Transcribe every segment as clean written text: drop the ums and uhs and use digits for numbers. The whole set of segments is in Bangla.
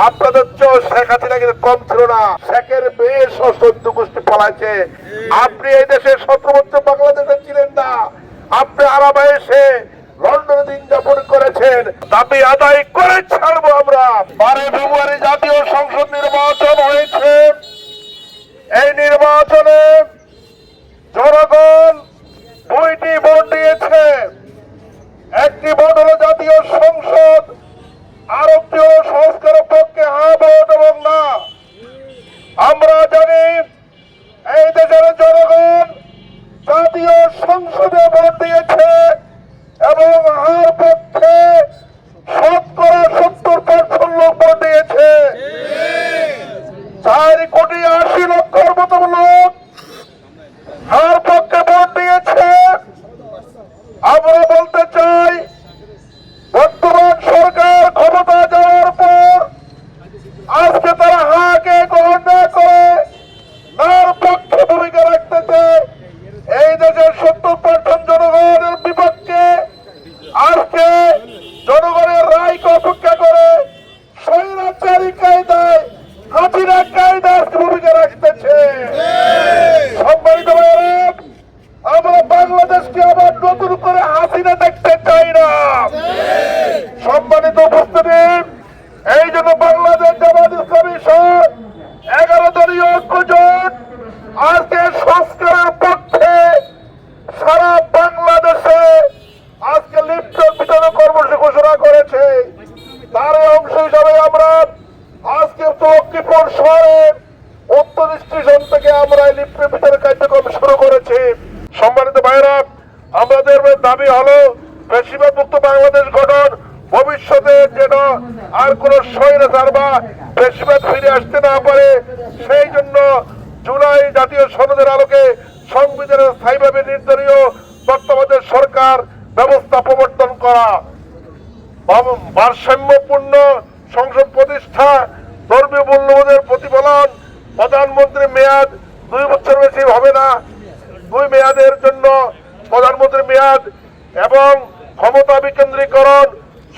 আপনাদের চেয়েও শেখ হাসিনা কিন্তু কম ছিল না। শেখের বেশ অসহ্য গোষ্ঠী পলাইছে। আপনি এই দেশে 17 বছর বাংলাদেশে ছিলেন না, আপনি আরামে এসে লন্ডনে দিন যাপন করেছেন। দাবি আদায় করে ছাড়বো আমরা। 12 ফেব্রুয়ারি জাতীয় সংসদ নির্বাচন হয়েছে। এই নির্বাচনে জনগণ 2টি ভোট দিয়েছে। একটি ভোট হলো জাতীয় সংসদ, আরেকটি হলো সংস্কারের পক্ষে হ্যাঁ ভোট এবং না। আমরা জানি এই দেশের জনগণ জাতীয় সংসদে ভোট দিয়েছে এবং হার পক্ষে 70% লোক ভোট দিয়েছে। 4,80,00,000 মতো লোক হার পক্ষে ভোট দিয়েছে। আমরা বলতে চাই, বর্তমান সরকার ক্ষমতা যাওয়ার পর আজকে তারা হাকে গ্রহণ না করে নার পক্ষে ভূমিকা রাখতেছে। এই দেশের 70% জনগণের বিপক্ষে আজকে জনগণের রায়কে অপেক্ষা করে স্বৈরাচারী কায়দায় হাসিনা কায়দায় ভূমিকা রাখতেছে। সম্মানিত ভাইয়েরা, আমরা বাংলাদেশকে আবার নতুন করে হাসিনা দেখতে চাই না। সম্মানিত উপস্থিতি, এই জন্য বাংলাদেশ জামাত ইসলামী সহ 11 দলীয় ঐক্যজোট আজকে সংস্কারের পক্ষে সারা বাংলাদেশে আজকে লিফলেট বিতরণ কর্মসূচি ঘোষণা করেছে। তার অংশ হিসাবে আমরা আজকে লক্ষ্মীপুর শহরের উত্তর স্টেশন থেকে আমরা লিফলেট বিতরণ কার্যক্রম শুরু করেছি। সম্মানিত ভাইরা, আমাদের দাবি হলো বেশিরভাগ মুক্ত বাংলাদেশ গঠন, ভবিষ্যতে যেন আর কোন স্বৈরাচার বা বেশিরভাগ ফিরে আসতে না পারে, সেই জন্য জুলাই জাতীয় সনদের আলোকে সংবিধানের স্থায়ীভাবে নির্ধারিত তত্ত্বাবধায়ক সরকার ব্যবস্থা প্রবর্তন করা, ভারসাম্যপূর্ণ সংসদ প্রতিষ্ঠা, ধর্মীয় মূল্যবোধের প্রতিফলন, প্রধানমন্ত্রীর মেয়াদ 2 বছর বেশি হবে না, 2 মেয়াদের জন্য প্রধানমন্ত্রীর মেয়াদ এবং ক্ষমতা বিকেন্দ্রীকরণ,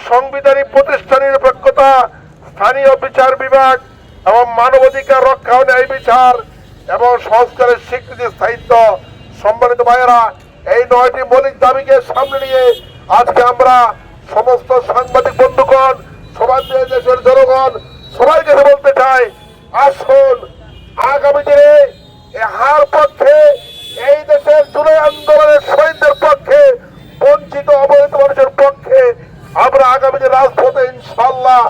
সাংবিধানিক প্রতিষ্ঠা নিরপেক্ষতা, স্থানীয় বিচার বিভাগ এবং মানবাধিকার রক্ষা ও ন্যায় বিচার এবং সংস্কারের স্বীকৃতি স্থায়িত্ব। সম্মানিত ভাইয়েরা, এই 9টি মৌলিক দাবিকে সামনে নিয়ে আজকে আমরা সমস্ত সাংবাদিক বন্ধুগণ, সবার দেশের জনগণ সবাইকে বলতে চাই, আসুন আগামী দিনে হার পক্ষে, এই দেশের জুলাই আন্দোলনের শহীদদের পক্ষে, বঞ্চিত অবহেলিত মানুষের পক্ষে আমরা আগামী দিনে রাজপথে ইনশাআল্লাহ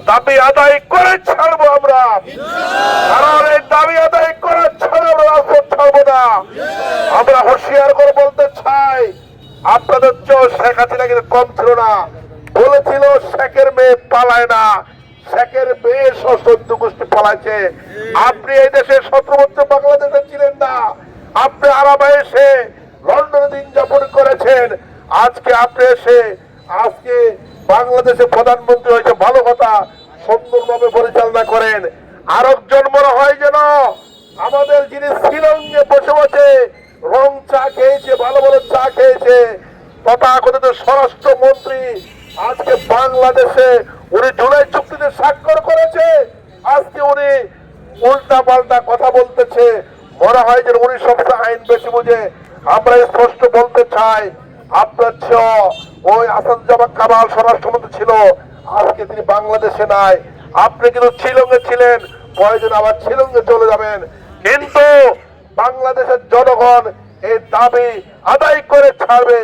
দাবি আদায় করে ছাড়বো আমরা। কারণ এই দাবি আদায় করে ছাড়া আমরা রাজপথ ছাড়বো না। আমরা হুঁশিয়ার করে বলতে চাই, আপনাদের চেয়েও শেখ হাসিনা কিন্তু কম ছিল না। বলেছিল শেখের মেয়ে পালায় না, শেখের বেশ অসহ্য গোষ্ঠী পালাইছে। আপনি এই দেশে 17 বছর বাংলাদেশে ছিলেন না, আপনি আরামে এসে লন্ডনে দিন যাপন করেছেন। আজকে আপনি এসে আজকে বাংলাদেশে প্রধানমন্ত্রী হয়েছে, ভালো কথা, সুন্দরভাবে পরিচালনা করেন। আরেকজন মনে হয় যেন আমাদের যিনি শিলংয়ে বসে বসে রং চা খেয়েছে, ভালো ভালো চা খেয়েছে, তথাকথিত স্বরাষ্ট্রমন্ত্রী আজকে বাংলাদেশে উনি জুলাই চুক্তিতে স্বাক্ষর করেছে, আজকে উনি উল্টা পাল্টা কথা বলতেছে। মনে হয় যে উনি সবচেয়ে আইন বেশি বুঝে। আমরা স্পষ্ট বলতে চাই, আপনার ওই আসাদুজ্জামান কামাল স্বরাষ্ট্রমন্ত্রী ছিল, আজকে তিনি বাংলাদেশে নাই। আপনি কিন্তু শিলংয়ে ছিলেন, প্রয়োজন আবার শিলংয়ে চলে যাবেন, কিন্তু বাংলাদেশের জনগণ এই দাবি আদায় করে ছাড়বে।